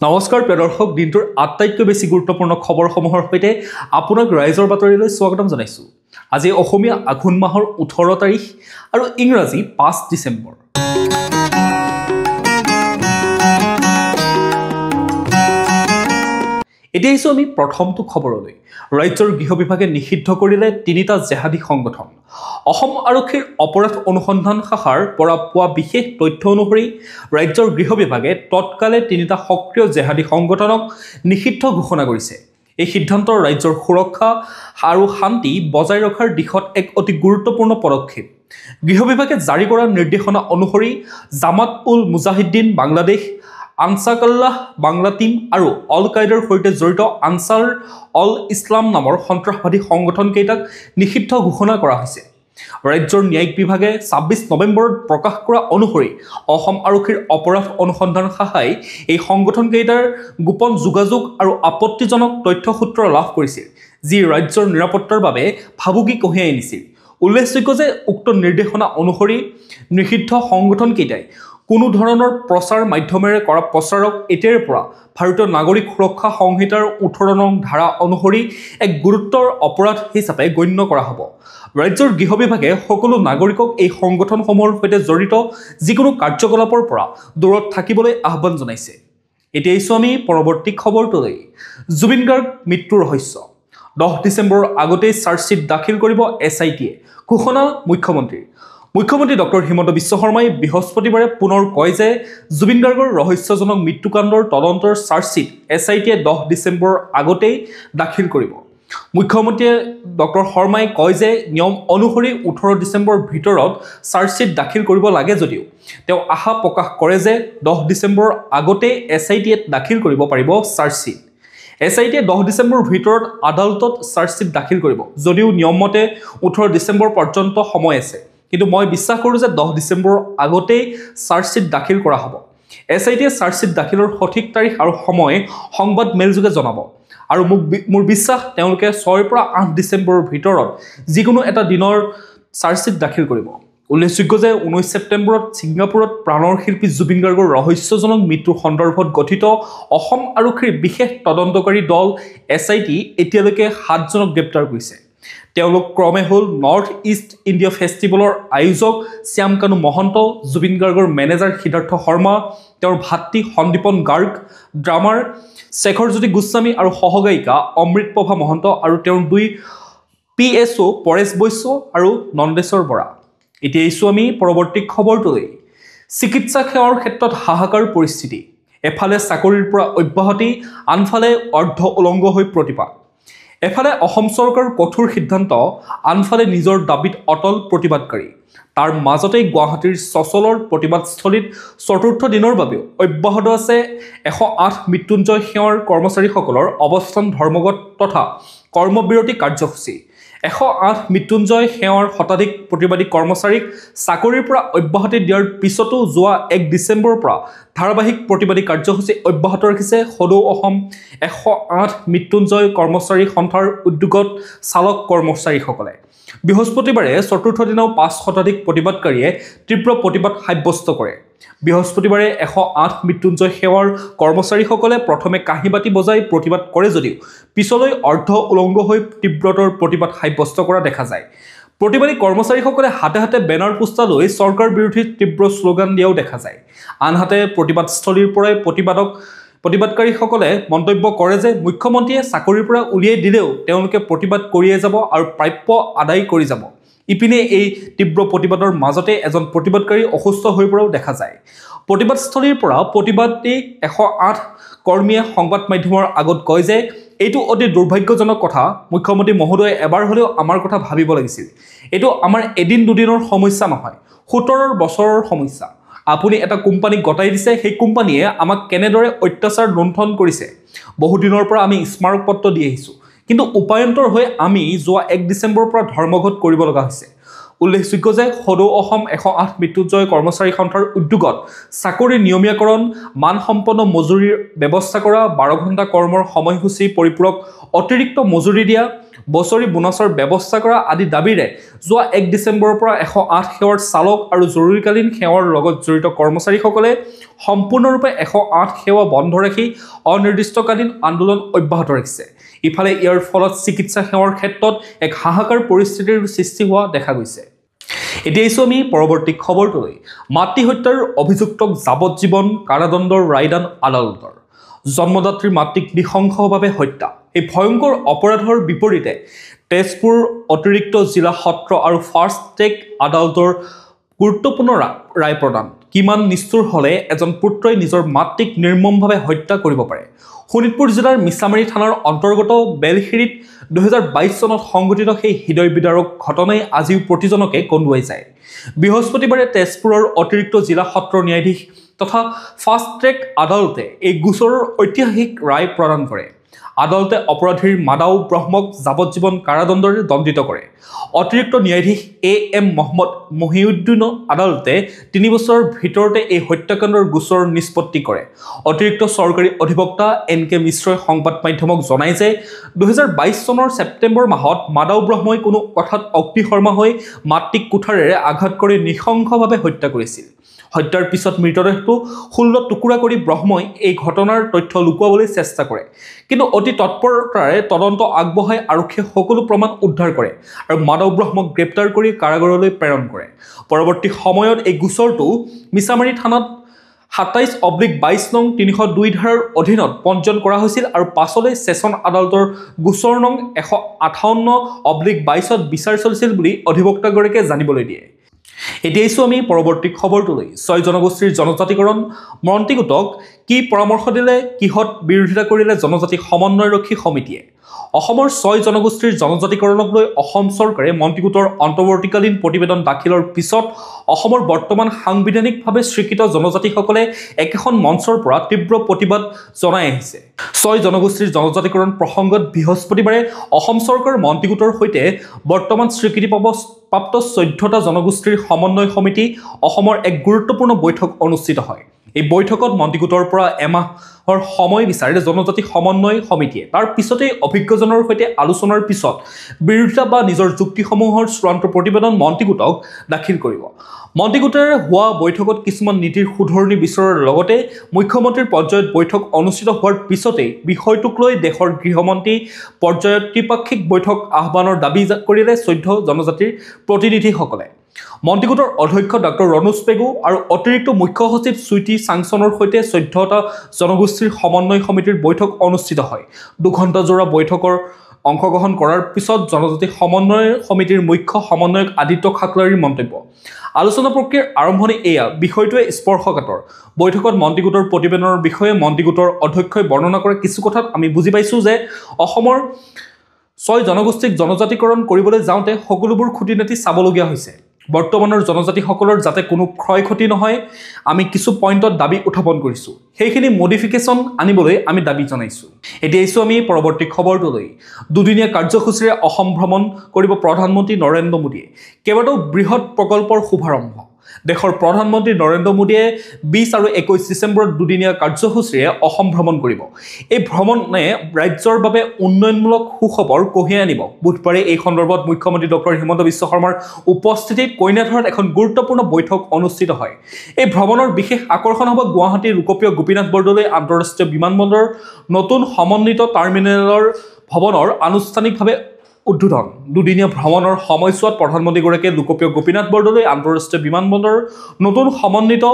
নমস্কাৰ প্ৰিয় দৰ্শক, দিনটোৰ আটাইতকৈ বেছি গুৰুত্বপূৰ্ণ খবৰসমূহৰ সৈতে আপোনাক ৰাইজৰ বাতৰিলৈ স্বাগতম জনাইছোঁ। আজি অসমীয়া আঘোণ মাহৰ 18 তাৰিখ আৰু ইংৰাজী 5 ডিচেম্বৰ। এতিয়া আহিছোঁ আমি প্ৰথমটো খবৰলৈ। ৰাজ্যৰ গৃহ বিভাগে নিষিদ্ধ কৰিলে 3টা জেহাদী সংগঠন। অসম আৰক্ষীৰ অপৰাধ অনুসন্ধান শাখাৰ পৰা পোৱা বিশেষ তথ্য অনুসৰি ৰাজ্যৰ গৃহ বিভাগে তৎকালে 3টা সক্ৰিয় জেহাদী সংগঠনক নিষিদ্ধ ঘোষণা কৰিছে। এই সিদ্ধান্ত ৰাজ্যৰ সুৰক্ষা আৰু শান্তি বজাই ৰখাৰ দিশত এক অতি গুৰুত্বপূৰ্ণ পদক্ষেপ। গৃহ বিভাগে জাৰি কৰা নিৰ্দেশনা অনুসৰি জামাত উল মুজাহিদ্দিন বাংলাদেশ, আনসাৰুল্লাহ বাংলা টিম আৰু অল কায়দাৰ সৈতে জড়িত আনসাৰ অল ইছলাম নামৰ সন্ত্ৰাসবাদী সংগঠনকেইটাক নিষিদ্ধ ঘোষণা কৰা হৈছে। ৰাজ্যৰ ন্যায়িক বিভাগে 26 নৱেম্বৰত প্ৰকাশ কৰা অনুসৰি অসম আৰক্ষীৰ অপৰাধ অনুসন্ধান শাখাই এই সংগঠনকেইটাৰ গোপন যোগাযোগ আৰু আপত্তিজনক তথ্যসূত্ৰ লাভ কৰিছিল, যি ৰাজ্যৰ নিৰাপত্তাৰ বাবে ভাবুকি কঢ়িয়াই আনিছিল। উল্লেখযোগ্য যে উক্ত নিৰ্দেশনা অনুসৰি নিষিদ্ধ সংগঠনকেইটাই কোনো ধৰণৰ প্ৰচাৰ মাধ্যমেৰে কৰা প্ৰচাৰক এতিয়াৰ পৰা ভাৰতীয় নাগৰিক সুৰক্ষা সংহিতাৰ 18 নং ধাৰা অনুসৰি এক গুৰুতৰ অপৰাধ হিচাপে গণ্য কৰা হ'ব। ৰাজ্যৰ গৃহ বিভাগে সকলো নাগৰিকক এই সংগঠনসমূহৰ সৈতে জড়িত যিকোনো কাৰ্যকলাপৰ পৰা দূৰত থাকিবলৈ আহ্বান জনাইছে। এতিয়া আহিছোঁ আমি পৰৱৰ্তী খবৰটোলৈ। জুবিন গাৰ্গ মৃত্যুৰ ৰহস্য। 10 ডিচেম্বৰৰ আগতেই চাৰ্জশ্বীট দাখিল কৰিব SIT-য়ে, ঘোষণা মুখ্যমন্ত্ৰীৰ। মুখ্যমন্ত্ৰী ডক্টৰ হিমন্ত বিশ্ব শৰ্মাই বৃহস্পতিবাৰে পুনৰ কয় যে জুবিন গাৰ্গৰ ৰহস্যজনক মৃত্যুকাণ্ডৰ তদন্তৰ চাৰ্জশ্বীট SIT-য়ে 10 ডিচেম্বৰৰ আগতেই দাখিল কৰিব। মুখ্যমন্ত্ৰীয়ে ডক্টৰ শৰ্মাই কয় যে নিয়ম অনুসৰি 18 ডিচেম্বৰৰ ভিতৰত চাৰ্জশ্বীট দাখিল কৰিব লাগে যদিও তেওঁ আশা প্ৰকাশ কৰে যে 10 ডিচেম্বৰৰ আগতেই SIT-য়ে দাখিল কৰিব পাৰিব চাৰ্জশ্বীট। SIT-য়ে 10 ডিচেম্বৰৰ ভিতৰত আদালতত চাৰ্জশ্বীট দাখিল কৰিব যদিও নিয়মমতে 18 ডিচেম্বৰ পৰ্যন্ত সময় আছে, কিন্তু মই বিশ্বাস কৰোঁ যে 10 ডিচেম্বৰৰ আগতেই চাৰ্জশ্বীট দাখিল কৰা হ'ব। SIT-য়ে চাৰ্জশ্বীট দাখিলৰ সঠিক তাৰিখ আৰু সময় সংবাদ মেলযোগে জনাব, আৰু মোৰ বিশ্বাস তেওঁলোকে 6 পৰা 8 ডিচেম্বৰৰ ভিতৰত যিকোনো এটা দিনৰ চাৰ্জশ্বীট দাখিল কৰিব। উল্লেখযোগ্য যে 19 ছেপ্টেম্বৰত ছিংগাপুৰত প্ৰাণৰ শিল্পী জুবিন গাৰ্গৰ ৰহস্যজনক মৃত্যুৰ সন্দৰ্ভত গঠিত অসম আৰক্ষীৰ বিশেষ তদন্তকাৰী দল SIT এতিয়ালৈকে 7জনক গ্ৰেপ্তাৰ কৰিছে। তেওঁলোক ক্ৰমে হ'ল নৰ্থ ইষ্ট ইণ্ডিয়া ফেষ্টিভেলৰ আয়োজক শ্যামকানু মহন্ত, জুবিন গাৰ্গৰ মেনেজাৰ সিদ্ধাৰ্থ শৰ্মা, তেওঁৰ ভাতৃ সন্দীপন গাৰ্গ, ড্ৰামাৰ শেখৰজ্যোতি গোস্বামী আৰু সহগায়িকা অমৃতপ্ৰভা মহন্ত আৰু তেওঁৰ 2 PSO পৰেশ বৈশ্য আৰু নন্দেশ্বৰ বৰা। এতিয়া আহিছোঁ আমি পৰৱৰ্তী খবৰটোলৈ। চিকিৎসা সেৱাৰ ক্ষেত্ৰত হাহাকাৰ পৰিস্থিতি। এফালে চাকৰিৰ পৰা অব্যাহতি, আনফালে অৰ্ধ উলংঘ হৈ প্ৰতিবাদ। এফালে অসম চৰকাৰৰ কঠোৰ সিদ্ধান্ত, আনফালে নিজৰ দাবীত অটল প্ৰতিবাদকাৰী। তাৰ মাজতেই গুৱাহাটীৰ চচলৰ প্ৰতিবাদস্থলীত 4ৰ্থ দিনৰ বাবেও অব্যাহত আছে 108 মৃত্যুঞ্জয় সেৱাৰ কৰ্মচাৰীসকলৰ অৱস্থান ধৰ্মঘট তথা কৰ্মবিৰতি কাৰ্যসূচী। 108 মৃত্যুঞ্জয় সেৱাৰ শতাধিক প্ৰতিবাদী কৰ্মচাৰীক চাকৰিৰ পৰা অব্যাহতি দিয়াৰ পিছতো যোৱা 1 ডিচেম্বৰৰ পৰা ধাৰাবাহিক প্ৰতিবাদী কাৰ্যসূচী অব্যাহত ৰাখিছে সদৌ অসম 108 মৃত্যুঞ্জয় কৰ্মচাৰী সন্থাৰ উদ্যোগত চালক কৰ্মচাৰীসকলে। বৃহস্পতিবাৰে 4ৰ্থ দিনাও 5 শতাধিক প্ৰতিবাদকাৰীয়ে তীব্ৰ প্ৰতিবাদ সাব্যস্ত কৰে। বৃহস্পতিবাৰে 108 মৃত্যুঞ্জয় সেৱাৰ কৰ্মচাৰীসকলে প্ৰথমে কাঁহী বাতি বজাই প্ৰতিবাদ কৰে যদিও পিছলৈ অৰ্ধ উলংঘ হৈ তীব্ৰতৰ প্ৰতিবাদ সাব্যস্ত কৰা দেখা যায়। প্ৰতিবাদী কৰ্মচাৰীসকলে হাতে হাতে বেনাৰ পোষ্টাৰ লৈ চৰকাৰ বিৰোধী তীব্ৰ শ্লোগান দিয়াও দেখা যায়। আনহাতে প্ৰতিবাদস্থলীৰ পৰাই প্ৰতিবাদকাৰীসকলে মন্তব্য কৰে যে মুখ্যমন্ত্ৰীয়ে চাকৰিৰ পৰা উলিয়াই দিলেও তেওঁলোকে প্ৰতিবাদ কৰিয়ে যাব আৰু প্ৰাপ্য আদায় কৰি যাব। ইপিনে এই তীব্ৰ প্ৰতিবাদৰ মাজতে এজন প্ৰতিবাদকাৰী অসুস্থ হৈ পৰাও দেখা যায়। প্ৰতিবাদস্থলীৰ পৰা প্ৰতিবাদী 108 কৰ্মীয়ে সংবাদ মাধ্যমৰ আগত কয় যে এইটো অতি দুৰ্ভাগ্যজনক কথা, মুখ্যমন্ত্ৰী মহোদয়ে এবাৰ হ'লেও আমাৰ কথা ভাবিব লাগিছিল। এইটো আমাৰ এদিন দুদিনৰ সমস্যা নহয়, 17 বছৰৰ সমস্যা। আপুনি এটা কোম্পানীক গতাই দিছে, সেই কোম্পানীয়ে আমাক কেনেদৰে অত্যাচাৰ লুণ্ঠন কৰিছে। বহুদিনৰ পৰা আমি স্মাৰক পত্ৰ দি আহিছোঁ, কিন্তু উপায়ন্তৰ হৈ আমি যোৱা 1 ডিচেম্বৰৰ পৰা ধৰ্মঘট কৰিব লগা হৈছে। উল্লেখযোগ্য যে সদৌ অসম 108 মৃত্যুঞ্জয় কৰ্মচাৰী সন্থাৰ উদ্যোগত চাকৰি নিয়মীয়াকৰণ, মানসম্পন্ন মজুৰিৰ ব্যৱস্থা কৰা, 12 ঘণ্টা কৰ্মৰ সময়সূচী পৰিপূৰক অতিৰিক্ত মজুৰি দিয়া, বছৰি বোনাছৰ ব্যৱস্থা কৰা আদি দাবীৰে যোৱা 1 ডিচেম্বৰৰ পৰা 108 সেৱাৰ চালক আৰু জৰুৰীকালীন সেৱাৰ লগত জড়িত কৰ্মচাৰীসকলে সম্পূৰ্ণৰূপে 108 সেৱা বন্ধ ৰাখি অনিৰ্দিষ্টকালীন আন্দোলন অব্যাহত ৰাখিছে। ইফালে ইয়াৰ ফলত চিকিৎসা সেৱাৰ ক্ষেত্ৰত এক হাহাকাৰ পৰিস্থিতিৰ সৃষ্টি হোৱা দেখা গৈছে। এতিয়া আছো আমি পৰৱৰ্তী খবৰটোলৈ। মাতৃ হত্যাৰ অভিযুক্তক যাৱজ্জীৱন কাৰাদণ্ডৰ ৰায়দান আদালতৰ। জন্মদাত্ৰীৰ মাতৃক নৃশংসভাৱে হত্যা। এই ভয়ংকৰ অপৰাধৰ বিপৰীতে তেজপুৰ অতিৰিক্ত জিলা সত্ৰ আৰু ফাষ্ট ট্ৰেক আদালতৰ গুৰুত্বপূৰ্ণ ৰায় প্ৰদান। কিমান নিষ্ঠুৰ হ'লে এজন পুত্ৰই নিজৰ মাতৃক নিৰ্মমভাৱে হত্যা কৰিব পাৰে। শোণিতপুৰ জিলাৰ মিছামাৰী থানাৰ অন্তৰ্গত বেলখিৰিত 2022 চনত সংঘটিত সেই হৃদয় বিদাৰক ঘটনাই আজিও প্ৰতিজনকে কন্দুৱাই যায়। বৃহস্পতিবাৰে তেজপুৰৰ অতিৰিক্ত জিলা সত্ৰ ন্যায়াধীশ তথা ফাষ্ট ট্ৰেক আদালতে এই গোচৰৰ ঐতিহাসিক ৰায় প্ৰদান কৰে। আদালতে অপৰাধীৰ মাদাউ ব্ৰহ্মক যাৱজ্জীৱন কাৰাদণ্ডৰে দণ্ডিত কৰে। অতিৰিক্ত ন্যায়াধীশ AM মহম্মদ মহিউদ্দিনৰ আদালতে 3 বছৰৰ ভিতৰতে এই হত্যাকাণ্ডৰ গোচৰ নিষ্পত্তি কৰে। অতিৰিক্ত চৰকাৰী অধিবক্তা NK মিশ্ৰই সংবাদ মাধ্যমক জনায় যে 2022 চনৰ ছেপ্টেম্বৰ মাহত মাদাউ ব্ৰহ্মই কোনো কথাত অগ্নিশৰ্মা হৈ মাতৃক কুঠাৰেৰে আঘাত কৰি নৃশংসভাৱে হত্যা কৰিছিল। হত্যাৰ পিছত মৃতদেহটো 16 টুকুৰা কৰি ব্ৰহ্মই এই ঘটনাৰ তথ্য লুকুৱাবলৈ চেষ্টা কৰে। কিন্তু অতি তৎপৰতাৰে তদন্ত আগবঢ়াই আৰক্ষীয়ে সকলো প্ৰমাণ উদ্ধাৰ কৰে আৰু মাদাউ ব্ৰহ্মক গ্ৰেপ্তাৰ কৰি কাৰাগাৰলৈ প্ৰেৰণ কৰে। পৰৱৰ্তী সময়ত এই গোচৰটো মিছামাৰী থানাত 27/22 নং 302 ধাৰাৰ অধীনত পঞ্জীয়ন কৰা হৈছিল আৰু পাছলৈ ছেছন আদালতৰ গোচৰ নং 158/22ত বিচাৰ চলিছিল বুলি অধিবক্তাগৰাকীয়ে জানিবলৈ দিয়ে। এতিয়া আছো আমি পৰৱৰ্তী খবৰটোলৈ। 6 জনগোষ্ঠীৰ জনজাতিকৰণ মন্ত্ৰী গোটক কি পৰামৰ্শ দিলে, কিহত বিৰোধিতা কৰিলে জনজাতি সমন্বয়ৰক্ষী সমিতিয়ে। অসমৰ 6 জনগোষ্ঠীৰ জনজাতিকৰণক লৈ অসম চৰকাৰে মন্ত্ৰী গোটৰ অন্তৱৰ্তীকালীন প্ৰতিবেদন দাখিলৰ পিছত অসমৰ বৰ্তমান সাংবিধানিকভাৱে স্বীকৃত জনজাতিসকলে একেখন মঞ্চৰ পৰা তীব্ৰ প্ৰতিবাদ জনাই আহিছে। 6 জনগোষ্ঠীৰ জনজাতিকৰণ প্ৰসংগত বৃহস্পতিবাৰে অসম চৰকাৰৰ মন্ত্ৰী গোটৰ সৈতে বৰ্তমান স্বীকৃতিপ্ৰাপ্ত 14টা জনগোষ্ঠীৰ সমন্বয় সমিতি অসমৰ এক গুৰুত্বপূৰ্ণ বৈঠক অনুষ্ঠিত হয়। এই বৈঠকত মন্ত্ৰী গোটৰ পৰা এমাহৰ সময় বিচাৰে জনজাতি সমন্বয় সমিতিয়ে। তাৰ পিছতেই অভিজ্ঞজনৰ সৈতে আলোচনাৰ পিছত বিৰোধিতা বা নিজৰ যুক্তিসমূহৰ চূড়ান্ত প্ৰতিবেদন মন্ত্ৰী গোটক দাখিল কৰিব। মন্ত্ৰী গোটেৰে হোৱা বৈঠকত কিছুমান নীতিৰ শুধৰণি বিচৰাৰ লগতে মুখ্যমন্ত্ৰীৰ পৰ্যায়ত বৈঠক অনুষ্ঠিত হোৱাৰ পিছতেই বিষয়টোক লৈ দেশৰ গৃহমন্ত্ৰী পৰ্যায়ত ত্ৰিপাক্ষিক বৈঠক আহ্বানৰ দাবী কৰিলে 14 জনজাতিৰ প্ৰতিনিধিসকলে। মন্ত্ৰী গোটৰ অধ্যক্ষ ডঃ ৰণোজ পেগু আৰু অতিৰিক্ত মুখ্য সচিব চুইটি চাংচনৰ সৈতে 14টা জনগোষ্ঠীৰ সমন্বয় সমিতিৰ বৈঠক অনুষ্ঠিত হয়। 2 ঘণ্টাজোৰা বৈঠকৰ অংশগ্ৰহণ কৰাৰ পিছত জনজাতি সমন্বয় সমিতিৰ মুখ্য সমন্বয়ক আদিত্য খাকলাৰীৰ মন্তব্য। আলোচনা প্ৰক্ৰিয়াৰ আৰম্ভণি এয়া বিষয়টোৱে স্পৰ্শকাতৰ। বৈঠকত মন্ত্ৰী গোটৰ প্ৰতিবেদনৰ বিষয়ে মন্ত্ৰী গোটৰ অধ্যক্ষই বৰ্ণনা কৰা কিছু কথাত আমি বুজি পাইছোঁ যে অসমৰ 6 জনগোষ্ঠীক জনজাতিকৰণ কৰিবলৈ যাওঁতে সকলোবোৰ খুঁটি নাটি চাবলগীয়া হৈছে। বৰ্তমানৰ জনজাতিসকলৰ যাতে কোনো ক্ষয় ক্ষতি নহয় আমি কিছু পইণ্টত দাবী উত্থাপন কৰিছোঁ। সেইখিনি মডিফিকেশ্যন আনিবলৈ আমি দাবী জনাইছোঁ। এতিয়া আছোঁ আমি পৰৱৰ্তী খবৰটোলৈ। 2দিনীয়া কাৰ্যসূচীৰে অসম ভ্ৰমণ কৰিব প্ৰধানমন্ত্ৰী নৰেন্দ্ৰ মোদীয়ে। কেইবাটাও বৃহৎ প্ৰকল্পৰ শুভাৰম্ভ। দেশৰ প্ৰধানমন্ত্ৰী নৰেন্দ্ৰ মোদীয়ে 20 আৰু 21 ডিচেম্বৰত 2দিনীয়া কাৰ্যসূচীৰে অসম ভ্ৰমণ কৰিব। এই ভ্ৰমণে ৰাজ্যৰ বাবে উন্নয়নমূলক সুখবৰ কঢ়িয়াই আনিব। বুধবাৰে এই সন্দৰ্ভত মুখ্যমন্ত্ৰী ডঃ হিমন্ত বিশ্ব শৰ্মাৰ উপস্থিতিত কইনাধৰাত এখন গুৰুত্বপূৰ্ণ বৈঠক অনুষ্ঠিত হয়। এই ভ্ৰমণৰ বিশেষ আকৰ্ষণ হ'ব গুৱাহাটীৰ লোকপ্ৰিয় গোপীনাথ বৰদলৈ আন্তঃৰাষ্ট্ৰীয় বিমানবন্দৰৰ নতুন সমন্বিত টাৰ্মিনেলৰ ভৱনৰ আনুষ্ঠানিকভাৱে উদ্বোধন। 2দিনীয়া ভ্ৰমণৰ সময়ছোৱাত প্ৰধানমন্ত্ৰীগৰাকীয়ে লোকপ্ৰিয় গোপীনাথ বৰদলৈ আন্তঃৰাষ্ট্ৰীয় বিমানবন্দৰৰ নতুন সমন্বিত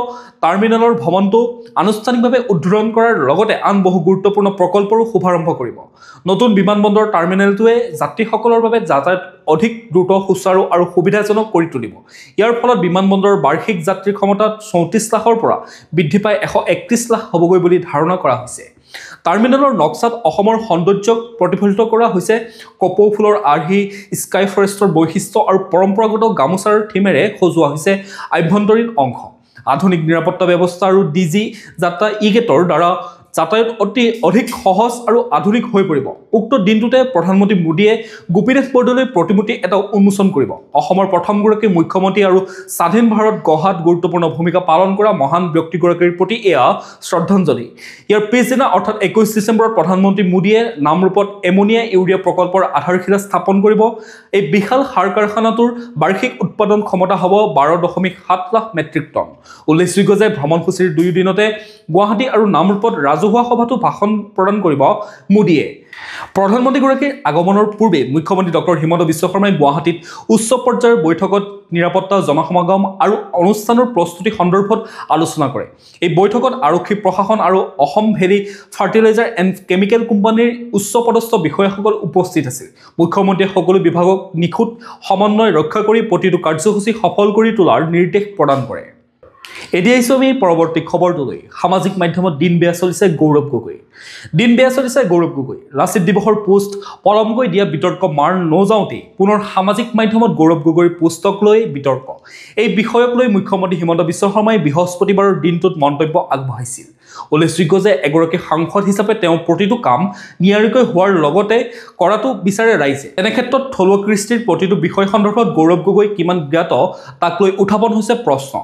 টাৰ্মিনেলৰ ভৱনটো আনুষ্ঠানিকভাৱে উদ্বোধন কৰাৰ লগতে আন বহু গুৰুত্বপূৰ্ণ প্ৰকল্পৰো শুভাৰম্ভ কৰিব। নতুন বিমানবন্দৰ টাৰ্মিনেলটোৱে যাত্ৰীসকলৰ বাবে যাতায়াত অধিক দ্ৰুত, সুচাৰু আৰু সুবিধাজনক কৰি তুলিব। ইয়াৰ ফলত বিমানবন্দৰৰ বাৰ্ষিক যাত্ৰীৰ ক্ষমতা 34 লাখৰ পৰা বৃদ্ধি পাই 131 লাখ হ'বগৈ বুলি ধাৰণা কৰা হৈছে। টাৰ্মিনেলৰ নক্সাত অসমৰ সৌন্দৰ্যক প্ৰতিফলিত কৰা হৈছে। কপৌ ফুলৰ আৰ্হি, স্কাই ফৰেষ্টৰ বৈশিষ্ট্য আৰু পৰম্পৰাগত গামোচাৰ থিমেৰে সজোৱা হৈছে আভ্যন্তৰীণ অংশ। আধুনিক নিৰাপত্তা ব্যৱস্থা আৰু ডিজি যাত্ৰা ই-গেটৰ দ্বাৰা যাতায়াত অধিক সহজ আৰু আধুনিক হৈ পৰিব। উক্ত দিনটোতে প্ৰধানমন্ত্ৰী মোদীয়ে গোপীনাথ বৰদলৈৰ প্ৰতিমূৰ্তি এটা উন্মোচন কৰিব। অসমৰ প্ৰথমগৰাকী মুখ্যমন্ত্ৰী আৰু স্বাধীন ভাৰত গঢ়াত গুৰুত্বপূৰ্ণ ভূমিকা পালন কৰা মহান ব্যক্তিগৰাকীৰ প্ৰতি এয়া শ্ৰদ্ধাঞ্জলি। ইয়াৰ পিছদিনা অৰ্থাৎ 21 ডিচেম্বৰত প্ৰধানমন্ত্ৰী মোদীয়ে নামৰূপত এমনিয়া ইউৰিয়া প্ৰকল্পৰ আধাৰশিলা স্থাপন কৰিব। এই বিশাল সাৰ কাৰখানাটোৰ বাৰ্ষিক উৎপাদন ক্ষমতা হ'ব 12.7 লাখ মেট্ৰিক টন। উল্লেখযোগ্য যে ভ্ৰমণসূচীৰ 2 দিনতে গুৱাহাটী আৰু নামৰূপত ৰাজহুৱা সভাতো ভাষণ প্ৰদান কৰিব মোদীয়ে। প্ৰধানমন্ত্ৰীগৰাকীৰ আগমনৰ পূৰ্বে মুখ্যমন্ত্ৰী ডক্টৰ হিমন্ত বিশ্ব শৰ্মাই গুৱাহাটীত উচ্চ পৰ্যায়ৰ বৈঠকত নিৰাপত্তা, জনসমাগম আৰু অনুষ্ঠানৰ প্ৰস্তুতি সন্দৰ্ভত আলোচনা কৰে। এই বৈঠকত আৰক্ষী প্ৰশাসন আৰু Assam valley fertilizer and chemical কোম্পানীৰ উচ্চপদস্থ বিষয়াসকল উপস্থিত আছিল। মুখ্যমন্ত্ৰীয়ে সকলো বিভাগক নিখুঁত সমন্বয় ৰক্ষা কৰি প্ৰতিটো কাৰ্যসূচী সফল কৰি তোলাৰ নিৰ্দেশ প্ৰদান কৰে। এতিয়া আহিছোঁ আমি পৰৱৰ্তী খবৰটোলৈ। সামাজিক মাধ্যমত দিন বেয়া চলিছে গৌৰৱ গগৈ। লাচিত দিৱসৰ পোষ্ট পলমকৈ দিয়া বিতৰ্ক মাৰ নযাওঁতেই পুনৰ সামাজিক মাধ্যমত গৌৰৱ গগৈৰ পোষ্টক লৈ বিতৰ্ক। এই বিষয়ক লৈ মুখ্যমন্ত্ৰী হিমন্ত বিশ্ব শৰ্মাই বৃহস্পতিবাৰৰ দিনটোত মন্তব্য আগবঢ়াইছিল। উল্লেখযোগ্য যে এগৰাকী সাংসদ হিচাপে তেওঁ প্ৰতিটো কাম নিয়াৰিকৈ হোৱাৰ লগতে কৰাটো বিচাৰে ৰাইজে। এনে ক্ষেত্ৰত থলুৱা কৃষ্টিৰ প্ৰতিটো বিষয় সন্দৰ্ভত গৌৰৱ গগৈ কিমান জ্ঞাত তাক লৈ উত্থাপন হৈছে প্ৰশ্ন।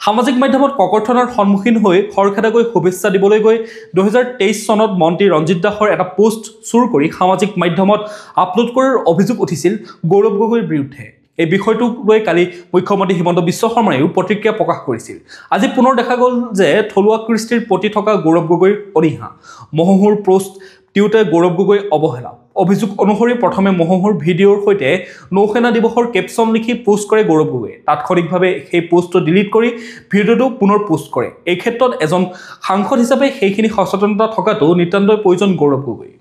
সামাজিক মাধ্যমত ককৰ্থনাৰ সন্মুখীন হৈ খৰখেদাকৈ শুভেচ্ছা দিবলৈ গৈ 2023 চনত মন্ত্ৰী ৰঞ্জিত দাসৰ এটা পোষ্ট চুৰ কৰি সামাজিক মাধ্যমত আপলোড কৰাৰ অভিযোগ উঠিছিল গৌৰৱ গগৈৰ বিৰুদ্ধে। এই বিষয়টোক লৈ কালি মুখ্যমন্ত্ৰী হিমন্ত বিশ্ব শৰ্মায়ো প্ৰতিক্ৰিয়া প্ৰকাশ কৰিছিল। আজি পুনৰ দেখা গ'ল যে থলুৱা কৃষ্টিৰ প্ৰতি থকা গৌৰৱ গগৈৰ অনীহা। মহোহোৰ পোষ্ট দিওঁতে গৌৰৱ গগৈ অৱহেলা। অভিযোগ অনুসৰি প্ৰথমে মহোহোৰ ভিডিঅ'ৰ সৈতে নৌসেনা দিৱসৰ কেপশ্যন লিখি পোষ্ট কৰে গৌৰৱ গগৈয়ে। তাৎক্ষণিকভাৱে সেই পোষ্টটো ডিলিট কৰি ভিডিঅ'টো পুনৰ পোষ্ট কৰে। এই ক্ষেত্ৰত এজন সাংসদ হিচাপে সেইখিনি সচেতনতা থকাটো নিতান্তই প্ৰয়োজন গৌৰৱ গগৈ।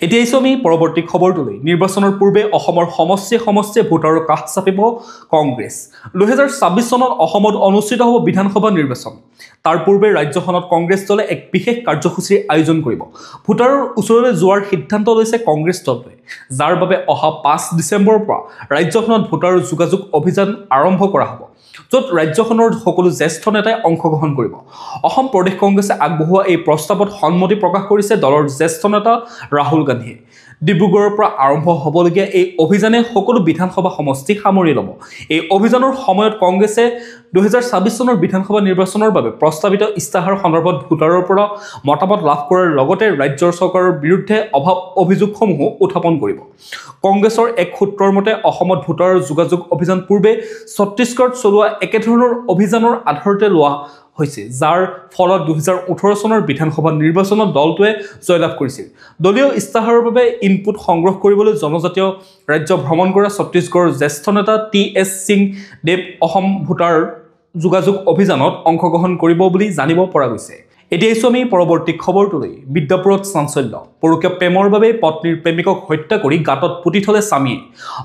এতিয়া আহিছোঁ আমি পৰৱৰ্তী খবৰটোলৈ। নিৰ্বাচনৰ পূৰ্বে অসমৰ সমষ্টিয়ে ভোটাৰৰ কাষ চাপিব কংগ্ৰেছ। 2026 চনত অসমত অনুষ্ঠিত হ'ব বিধানসভা নিৰ্বাচন। তাৰ পূৰ্বে ৰাজ্যখনত কংগ্ৰেছ দলে এক বিশেষ কাৰ্যসূচীৰ আয়োজন কৰিব। ভোটাৰৰ ওচৰলৈ যোৱাৰ সিদ্ধান্ত লৈছে কংগ্ৰেছ দলটোৱে, যাৰ বাবে অহা 5 ডিচেম্বৰৰ পৰা ৰাজ্যখনত ভোটাৰৰ যোগাযোগ অভিযান আৰম্ভ কৰা হ'ব, য'ত ৰাজ্যখনৰ সকলো জ্যেষ্ঠ নেতাই অংশগ্ৰহণ কৰিব। অসম প্ৰদেশ কংগ্ৰেছে আগবঢ়োৱা এই প্ৰস্তাৱত সন্মতি প্ৰকাশ কৰিছে দলৰ জ্যেষ্ঠ নেতা ৰাহুল গান্ধীয়ে। ডিব্ৰুগড়ৰ পৰা আৰম্ভ হ'বলগীয়া এই অভিযানে সকলো বিধানসভা সমষ্টি সামৰি ল'ব। এই অভিযানৰ সময়ত কংগ্ৰেছে 2026 চনৰ বিধানসভা নিৰ্বাচনৰ বাবে প্ৰস্তাৱিত ইস্তাহাৰ সন্দৰ্ভত ভোটাৰৰ পৰা মতামত লাভ কৰাৰ লগতে ৰাজ্যৰ চৰকাৰৰ বিৰুদ্ধে অভিযোগসমূহো উত্থাপন কৰিব। কংগ্ৰেছৰ এক সূত্ৰৰ মতে অসমত ভোটাৰৰ যোগাযোগ অভিযান পূৰ্বে ছত্তীশগড়ত চলোৱা একেধৰণৰ অভিযানৰ আধাৰতে লোৱা হৈছে, যাৰ ফলত 2018 চনৰ বিধানসভা নিৰ্বাচনত দলটোৱে জয়লাভ কৰিছিল। দলীয় ইস্তাহাৰৰ বাবে ইনপুট সংগ্ৰহ কৰিবলৈ জনজাতীয় ৰাজ্য ভ্ৰমণ কৰা ছত্তীশগড়ৰ জ্যেষ্ঠ নেতা TS সিং দেৱ অসম ভোটাৰ যোগাযোগ অভিযানত অংশগ্ৰহণ কৰিব বুলি জানিব পৰা গৈছে। এতিয়া আহিছোঁ আমি পৰৱৰ্তী খবৰটোলৈ। বিদ্যাপুৰত চাঞ্চল্য। পৰকীয়া প্ৰেমৰ বাবে পত্নীৰ প্ৰেমিকক হত্যা কৰি গাঁতত পুতি থলে স্বামীয়ে।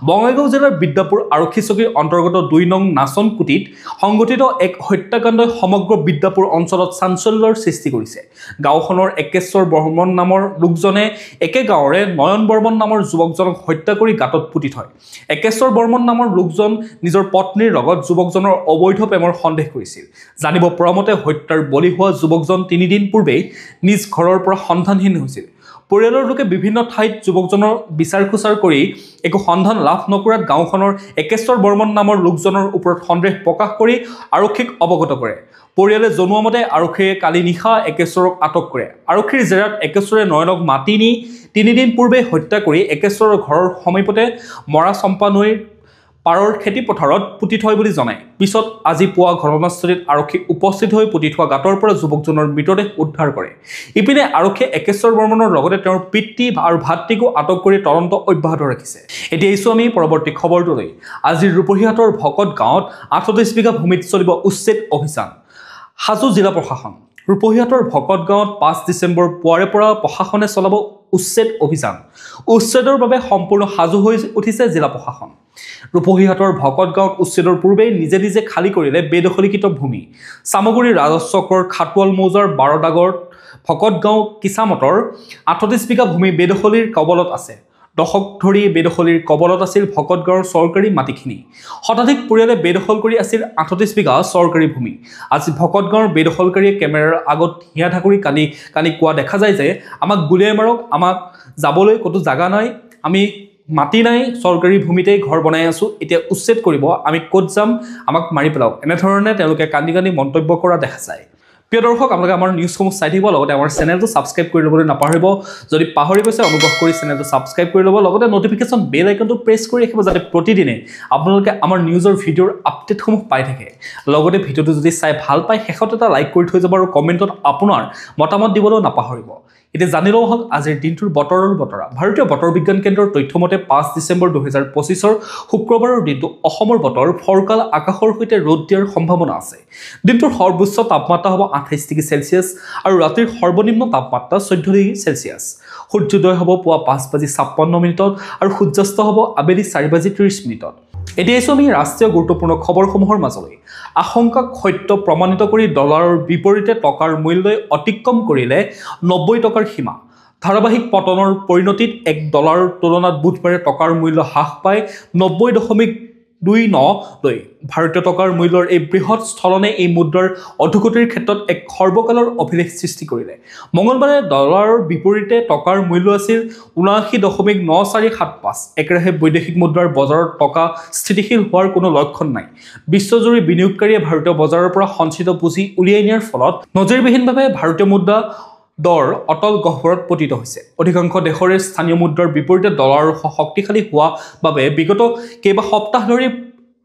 বঙাইগাঁও জিলাৰ বিদ্যাপুৰ আৰক্ষী চকীৰ অন্তৰ্গত 2 নং নাচনকুটিত সংঘটিত এক হত্যাকাণ্ডই সমগ্ৰ বিদ্যাপুৰ অঞ্চলত চাঞ্চল্যৰ সৃষ্টি কৰিছে। গাঁওখনৰ একেশ্বৰ বৰ্মন নামৰ লোকজনে একে গাঁৱৰে নয়ন বৰ্মন নামৰ যুৱকজনক হত্যা কৰি গাঁতত পুতি থয়। একেশ্বৰ বৰ্মন নামৰ লোকজন নিজৰ পত্নীৰ লগত যুৱকজনৰ অবৈধ প্ৰেমৰ সন্দেহ কৰিছিল। জানিব পৰা মতে হত্যাৰ বলি হোৱা যুৱকজন 3 দিন পূৰ্বেই নিজ ঘৰৰ পৰা সন্ধানহীন হৈছিল। পৰিয়ালৰ লোকে বিভিন্ন ঠাইত যুৱকজনৰ বিচাৰ খোচাৰ কৰি একো সন্ধান লাভ নকৰাত গাঁওখনৰ একেশ্বৰ বৰ্মন নামৰ লোকজনৰ ওপৰত সন্দেহ প্ৰকাশ কৰি আৰক্ষীক অৱগত কৰে। পৰিয়ালে জনোৱা মতে আৰক্ষীয়ে কালি নিশা একেশ্বৰক আটক কৰে। আৰক্ষীৰ জেৰাত একেশ্বৰে নয়নক মাতি নি 3 দিন পূৰ্বে হত্যা কৰি একেশ্বৰৰ ঘৰৰ সমীপতে মৰা চম্পা নৈৰ পাৰৰ খেতিপথাৰত পুতি থয় বুলি জনায়। পিছত আজি পুৱা ঘটনাস্থলীত আৰক্ষী উপস্থিত হৈ পুতি থোৱা গাঁতৰ পৰা যুৱকজনৰ মৃতদেহ উদ্ধাৰ কৰে। ইপিনে আৰক্ষীয়ে একেশ্বৰ বৰ্মনৰ লগতে তেওঁৰ পিতৃ আৰু ভাতৃকো আটক কৰি তদন্ত অব্যাহত ৰাখিছে। এতিয়া আহিছোঁ আমি পৰৱৰ্তী খবৰটোলৈ। আজি ৰূপহীহাটৰ ভকত গাঁৱত 38 বিঘা ভূমিত চলিব উচ্ছেদ অভিযান। হাজো জিলা প্ৰশাসন। ৰূপহীহাটৰ ভকত গাঁৱত 5 ডিচেম্বৰ পুৱাৰে পৰা প্ৰশাসনে চলাব উচ্ছেদ অভিযান। উচ্ছেদৰ বাবে সম্পূৰ্ণ সাজু হৈ উঠিছে জিলা প্ৰশাসন। ৰূপহীহাটৰ ভকত গাঁৱত উচ্ছেদৰ পূৰ্বেই নিজে নিজে খালী কৰিলে বেদখলীকৃত ভূমি। চামগুৰি ৰাজচক্ৰৰ খাটুৱাল মৌজাৰ 12 দাগৰ ভকত গাঁও কিচামতৰ 38 বিঘা ভূমি বেদখলীৰ কবলত আছে। দশক ধৰি বেদখলীৰ কবলত আছিল ভকতগাঁৱৰ চৰকাৰী মাটিখিনি শতাধিক পৰিয়ালে বেদখল কৰি আছিল ৩৮ বিঘা চৰকাৰী ভূমি আজি ভকতগাঁৱৰ বেদখলকাৰীয়ে কেমেৰাৰ আগত হিয়া ঢাকুৰি কানি কোৱা দেখা যায় যে আমাক গুলিয়াই মাৰক আমাক যাবলৈ ক'তো জাগা নাই আমি মাটি নাই চৰকাৰী ভূমিতে ঘৰ বনাই আছো এতিয়া উচ্ছেদ কৰিব আমি ক'ত যাম আমাক মাৰি পেলাওক এনেধৰণে তেওঁলোকে কান্দি মন্তব্য কৰা দেখা যায় প্ৰিয় দৰ্শক আপোনালোকে আমাৰ নিউজসমূহ চাই থাকিব লগতে আমাৰ চেনেলটো সাবস্ক্ৰাইব কৰি ল'বলৈ নাপাহৰিব যদি পাহৰি গৈছে অনুগ্ৰহ কৰি চেনেলটো সাবস্ক্ৰাইব কৰি ল'ব লগতে নটিফিকেশ্যন বেল আইকনটো প্ৰেছ কৰি ৰাখিব যাতে প্ৰতিদিনে আপোনালোকে আমাৰ নিউজৰ ভিডিঅ'ৰ আপডেটসমূহ পাই থাকে লগতে ভিডিঅ'টো যদি চাই ভাল পায় শেষত এটা লাইক কৰি থৈ যাব আৰু কমেণ্টত আপোনাৰ মতামত দিবলৈ নাপাহৰিব এতিয়া জানিলো হওক আজিৰ দিনটোৰ বতৰৰ বতৰা ভাৰতীয় বতৰ বিজ্ঞান কেন্দ্ৰৰ তথ্যমতে ৫ ডিচেম্বৰ ২০২৫ৰ শুক্ৰবাৰৰ দিনটো অসমৰ বতৰ ফৰকাল আকাশৰ সৈতে ৰ'দ দিয়াৰ সম্ভাৱনা আছে দিনটোৰ সৰ্বোচ্চ তাপমাত্ৰা হ'ব ২৮ ডিগ্ৰী চেলছিয়াছ আৰু ৰাতিৰ সৰ্বনিম্ন তাপমাত্ৰা ১৪ ডিগ্ৰী চেলছিয়াছ সূৰ্যোদয় হ'ব পুৱা ৫:৫৬ মিনিটত আৰু সূৰ্যাস্ত হ'ব আবেলি ৪:৩০ মিনিটত এতিয়া আছো আমি ৰাষ্ট্ৰীয় গুৰুত্বপূৰ্ণ খবৰসমূহৰ মাজলৈ আশংকাক সত্য প্ৰমাণিত কৰি ডলাৰৰ বিপৰীতে টকাৰ মূল্যই অতিক্ৰম কৰিলে ৯০ টকাৰ সীমা ধাৰাবাহিক পতনৰ পৰিণতিত $1 তুলনাত বুধবাৰে টকাৰ মূল্য হ্ৰাস পায় ৯০.২৯ লৈ ভাৰতীয় টকাৰ মূল্যৰ এই বৃহৎ স্থলনে এই মুদ্ৰাৰ অধোগতিৰ ক্ষেত্ৰত এক সৰ্বকালৰ অভিলেখ সৃষ্টি কৰিলে মঙলবাৰে ডলাৰৰ বিপৰীতে টকাৰ মূল্য আছিল ৭৯.৯৪৭৫ একেৰাহে বৈদেশিক মুদ্ৰাৰ বজাৰত টকা স্থিতিশীল হোৱাৰ কোনো লক্ষণ নাই বিশ্বজুৰি বিনিয়োগকাৰীয়ে ভাৰতীয় বজাৰৰ পৰা সঞ্চিত পুঁজি উলিয়াই নিয়াৰ ফলত নজিৰবিহীনভাৱে ভাৰতীয় মুদ্ৰা দৰ অটল গহ্বৰত পতিত হৈছে অধিকাংশ দেশৰে স্থানীয় মুদ্ৰাৰ বিপৰীতে ডলাৰ শক্তিশালী হোৱা বাবে বিগত কেইবা সপ্তাহ ধৰি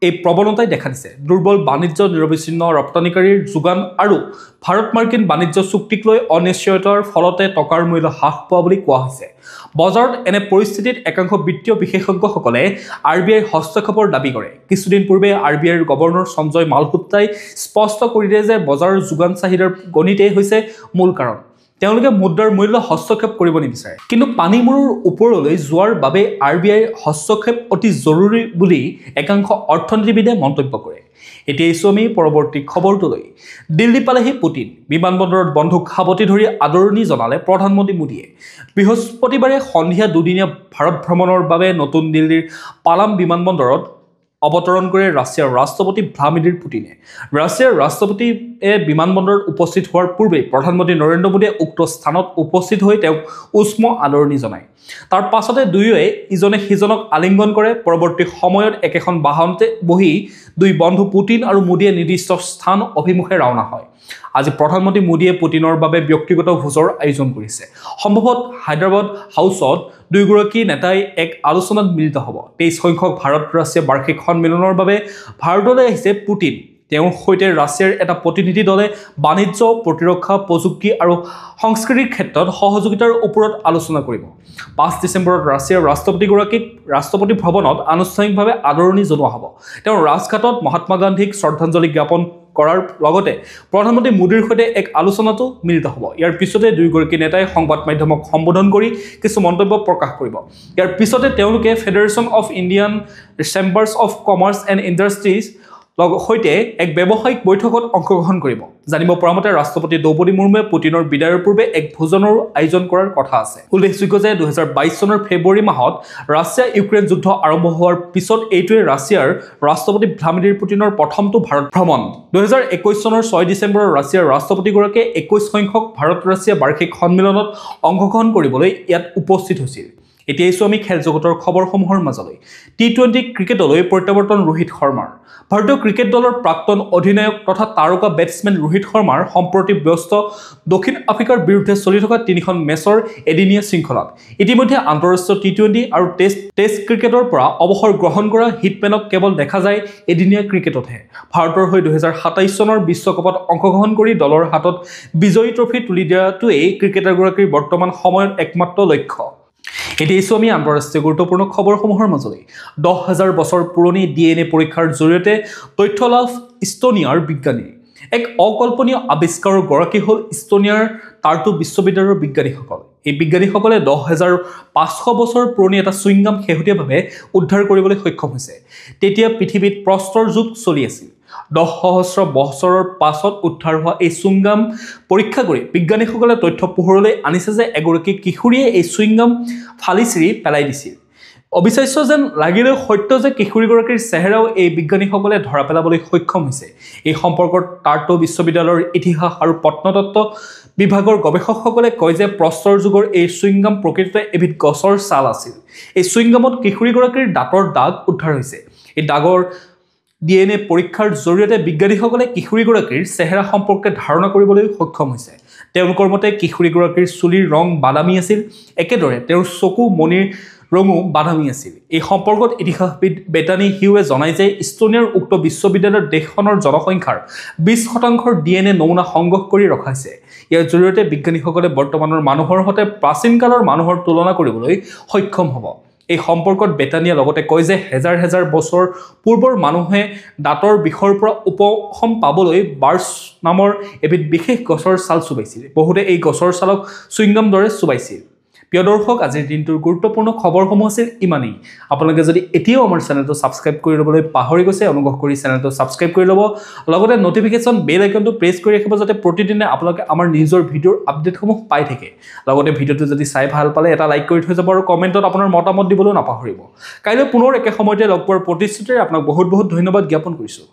এই প্ৰৱণতাই দেখা দিছে দুৰ্বল বাণিজ্য নিৰবিচ্ছিন্ন ৰপ্তানিকাৰীৰ যোগান আৰু ভাৰত মাৰ্কিন বাণিজ্য চুক্তিক লৈ অনিশ্চয়তাৰ ফলতে টকাৰ মূল্য হ্ৰাস পোৱা বুলি কোৱা হৈছে বজাৰত এনে পৰিস্থিতিত একাংশ বিত্তীয় বিশেষজ্ঞসকলে RBI হস্তক্ষেপৰ দাবী কৰে কিছুদিন পূৰ্বে RBIৰ গভৰ্ণৰ সঞ্জয় মালহোত্ৰাই স্পষ্ট কৰি দিয়ে যে বজাৰৰ যোগান চাহিদাৰ গণিতেই হৈছে মূল কাৰণ তেওঁলোকে মুদ্ৰাৰ মূল্য হস্তক্ষেপ কৰিব নিবিচাৰে কিন্তু পানীমূৰৰ ওপৰলৈ যোৱাৰ বাবে RBIৰ হস্তক্ষেপ অতি জৰুৰী বুলি একাংশ অৰ্থনীতিবিদে মন্তব্য কৰে এতিয়া আছো আমি পৰৱৰ্তী খবৰটোলৈ দিল্লী পালেহি পুটিন বিমানবন্দৰত বন্ধুক সাৱটি ধৰি আদৰণি জনালে প্ৰধানমন্ত্ৰী মোদীয়ে বৃহস্পতিবাৰে সন্ধিয়া দুদিনীয়া ভাৰত ভ্ৰমণৰ বাবে নতুন দিল্লীৰ পালাম বিমানবন্দৰত অৱতৰণ কৰে ৰাছিয়াৰ ৰাষ্ট্ৰপতি ভ্লাদিমিৰ পুটিনে ৰাছিয়াৰ ৰাষ্ট্ৰপতিয়ে বিমানবন্দৰত উপস্থিত হোৱাৰ পূৰ্বে প্ৰধানমন্ত্ৰী নৰেন্দ্ৰ মোদীয়ে উক্ত স্থানত উপস্থিত হৈ তেওঁক উষ্ম আদৰণি জনায় তাৰ পাছতে দুয়োয়ে ইজনে সিজনক আলিংগন কৰে পৰৱৰ্তী সময়ত একেখন বাহনতে বহি দুই বন্ধু পুটিন আৰু মোদীয়ে নিৰ্দিষ্ট স্থান অভিমুখে ৰাওনা হয় আজি প্ৰধানমন্ত্ৰী মোদীয়ে পুটিনৰ বাবে ব্যক্তিগত ভোজৰ আয়োজন কৰিছে সম্ভৱত হায়দৰাবাদ হাউচত দুয়োগৰাকী নেতাই এক আলোচনাত মিলিত হ'ব ২৩ সংখ্যক ভাৰত ৰাছিয়া বাৰ্ষিক সন্মিলনৰ বাবে ভাৰতলৈ আহিছে পুটিন তেওঁৰ সৈতে ৰাছিয়াৰ এটা প্ৰতিনিধি দলে বাণিজ্য প্ৰতিৰক্ষা প্ৰযুক্তি আৰু সংস্কৃতিৰ ক্ষেত্ৰত সহযোগিতাৰ ওপৰত আলোচনা কৰিব ৫ ডিচেম্বৰত ৰাছিয়াৰ ৰাষ্ট্ৰপতিগৰাকীক ৰাষ্ট্ৰপতি ভৱনত আনুষ্ঠানিকভাৱে আদৰণি জনোৱা হ'ব তেওঁ ৰাজঘাটত মহাত্মা গান্ধীক শ্ৰদ্ধাঞ্জলি জ্ঞাপন কৰাৰ লগতে প্ৰধানমন্ত্ৰী মোদীৰ সৈতে এক আলোচনাতো মিলিত হ'ব ইয়াৰ পিছতে দুয়োগৰাকী নেতাই সংবাদ মাধ্যমক সম্বোধন কৰি কিছু মন্তব্য প্ৰকাশ কৰিব ইয়াৰ পিছতে তেওঁলোকে federation of Indian chambers of commerce and industries সৈতে এক ব্যৱসায়িক বৈঠকত অংশগ্ৰহণ কৰিব জানিব পৰা মতে ৰাষ্ট্ৰপতি দ্ৰৌপদী মুৰ্মুৱে পুটিনৰ বিদায়ৰ পূৰ্বে এক ভোজনৰ আয়োজন কৰাৰ কথা আছে উল্লেখযোগ্য যে ২০২২ চনৰ ফেব্ৰুৱাৰী মাহত ৰাছিয়া ইউক্ৰেইন যুদ্ধ আৰম্ভ হোৱাৰ পিছত এইটোৱে ৰাছিয়াৰ ৰাষ্ট্ৰপতি ভ্লাদিমিৰ পুটিনৰ প্ৰথমটো ভাৰত ভ্ৰমণ ২০২১ চনৰ ৬ ডিচেম্বৰত ৰাছিয়াৰ ৰাষ্ট্ৰপতিগৰাকীয়ে ২১ সংখ্যক ভাৰত ৰাছিয়া বাৰ্ষিক সন্মিলনত অংশগ্ৰহণ কৰিবলৈ ইয়াত উপস্থিত হৈছিল এতিয়া আছো আমি খেল জগতৰ খবৰসমূহৰ মাজলৈ টি20 ক্ৰিকেটলৈ প্ৰত্যাৱৰ্তন ৰোহিত শৰ্মাৰ ভাৰতীয় ক্ৰিকেট দলৰ প্ৰাক্তন অধিনায়ক তথা তাৰকা বেটছমেন ৰোহিত শৰ্মাৰ সম্প্ৰতি ব্যস্ত দক্ষিণ আফ্ৰিকাৰ বিৰুদ্ধে চলি থকা ৩খন মেচৰ এদিনীয়া শৃংখলাত ইতিমধ্যে আন্তঃৰাষ্ট্ৰীয় টি20 আৰু টেষ্ট ক্ৰিকেটৰ পৰা অৱসৰ গ্ৰহণ কৰা হিটমেনক কেৱল দেখা যায় এদিনীয়া ক্ৰিকেটতহে ভাৰতৰ হৈ ২০২৭ চনৰ বিশ্বকাপত অংশগ্ৰহণ কৰি দলৰ হাতত বিজয়ী ট্ৰফি তুলি দিয়াটোৱেই ক্ৰিকেটাৰগৰাকীৰ বৰ্তমান সময়ত একমাত্ৰ লক্ষ্য এতিয়া আছো আমি আন্তঃৰাষ্ট্ৰীয় গুৰুত্বপূৰ্ণ খবৰসমূহৰ মাজলৈ ১০,০০০ বছৰ পুৰণি DNA পৰীক্ষাৰ জৰিয়তে তথ্য লাভ ইস্তোনিয়াৰ বিজ্ঞানীৰ এক অকল্পনীয় আৱিষ্কাৰৰ গৰাকী হ'ল ইস্তোনিয়াৰ টাৰ্টু বিশ্ববিদ্যালয়ৰ বিজ্ঞানীসকল এই বিজ্ঞানীসকলে ১০,৫০০ বছৰ পুৰণি এটা চুইংগাম শেহতীয়াভাৱে উদ্ধাৰ কৰিবলৈ সক্ষম হৈছে তেতিয়া পৃথিৱীত প্ৰস্তৰ যুগ চলি আছিল 10,000 বছৰৰ পাছত উদ্ধাৰ হোৱা এই চুইংগাম পৰীক্ষা কৰি বিজ্ঞানীসকলে তথ্য পোহৰলৈ আনিছে যে এগৰাকী কিশোৰীয়ে এই চুইংগাম ফালি চিৰি পেলাই দিছিল অবিশ্বাস্য যেন লাগিলেও সত্য যে কিশোৰীগৰাকীৰ চেহেৰাও এই বিজ্ঞানীসকলে ধৰা পেলাবলৈ সক্ষম হৈছে এই সম্পৰ্কত টাৰ্টো বিশ্ববিদ্যালয়ৰ ইতিহাস আৰু প্ৰত্নতত্ত্ব বিভাগৰ গৱেষকসকলে কয় যে প্ৰস্তৰ যুগৰ এই চুইংগাম প্ৰকৃততে এবিধ গছৰ ছাল আছিল এই চুইংগামত কিশোৰীগৰাকীৰ দাঁতৰ দাগ উদ্ধাৰ হৈছে এই দাগৰ DNA পৰীক্ষাৰ জৰিয়তে বিজ্ঞানীসকলে কিশোৰীগৰাকীৰ চেহেৰা সম্পৰ্কে ধাৰণা কৰিবলৈ সক্ষম হৈছে তেওঁলোকৰ মতে কিশোৰীগৰাকীৰ চুলিৰ ৰং বাদামী আছিল একেদৰে তেওঁৰ চকু মণিৰ ৰঙো বাদামী আছিল এই সম্পৰ্কত ইতিহাসবিদ বেটানি হিউৱে জনায় যে ইষ্টনিয়াৰ উক্ত বিশ্ববিদ্যালয়ৰ দেশখনৰ জনসংখ্যাৰ 20% DNA নমুনা সংগ্ৰহ কৰি ৰখা হৈছে ইয়াৰ জৰিয়তে বিজ্ঞানীসকলে বৰ্তমানৰ মানুহৰ সৈতে প্ৰাচীন কালৰ মানুহৰ তুলনা কৰিবলৈ সক্ষম হ'ব এই সম্পৰ্কত বেটানিয়া লগতে কয় যে হেজাৰ হেজাৰ বছৰ পূৰ্বৰ মানুহে দাঁতৰ বিষৰ পৰা উপশম পাবলৈ বাৰ্চ নামৰ এবিধ বিশেষ গছৰ ছাল চুবাইছিল বহুতে এই গছৰ ছালক চুইংগাম দৰে চুবাইছিল প্ৰিয় দৰ্শক আজিৰ দিনটোৰ গুৰুত্বপূৰ্ণ খবৰসমূহ আছিল ইমানেই আপোনালোকে যদি এতিয়াও আমাৰ চেনেলটো সাবস্ক্ৰাইব কৰি ল'বলৈ পাহৰি গৈছে অনুগ্ৰহ কৰি চেনেলটো সাবস্ক্ৰাইব কৰি ল'ব লগতে নটিফিকেশ্যন বেল আইকনটো প্ৰেছ কৰি ৰাখিব যাতে প্ৰতিদিনে আপোনালোকে আমাৰ নিজৰ ভিডিঅ'ৰ আপডেটসমূহ পাই থাকে লগতে ভিডিঅ'টো যদি চাই ভাল পালে এটা লাইক কৰি থৈ যাব আৰু কমেণ্টত আপোনাৰ মতামত দিবলৈ নাপাহৰিব কাইলৈ পুনৰ একে সময়তে লগ পোৱাৰ প্ৰতিশ্ৰুতিৰে আপোনাক বহুত বহুত ধন্যবাদ জ্ঞাপন কৰিছোঁ